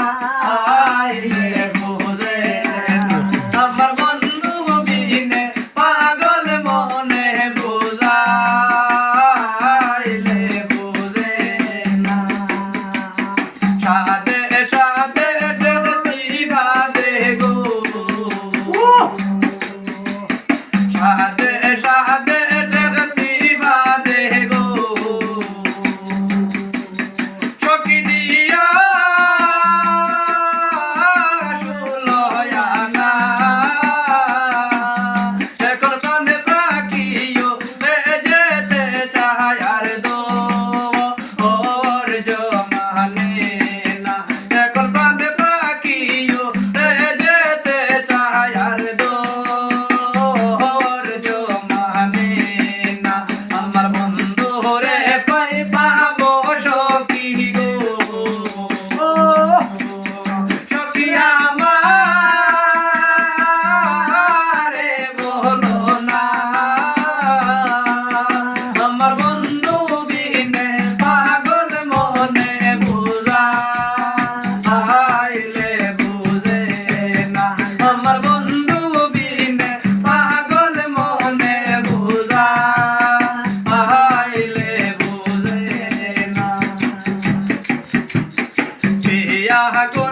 বুঝাইলে বুঝে না আমার বন্ধু বিনে পাগল মনে বুঝাইলে বুঝে না সাদে সাদে সিবাদে গো সাদে সাদে সিবাদে গো চকি দিয়া সুলয়ানা এখন কানে রাখিও যেতে চায় আর দো ওর জমানে না এখন কানে রাখিও যেতে চায় আর দো ওর জমানে না আমার বন্ধু রে পাই পাবো সখী গো সখী আমারে বলো না আমার বন্ধু বিনে পাগল মনে বুঝাইলে বুঝে না আমার বন্ধু বিনে পাগল মনে বুঝাইলে বুঝে না বিয়া গো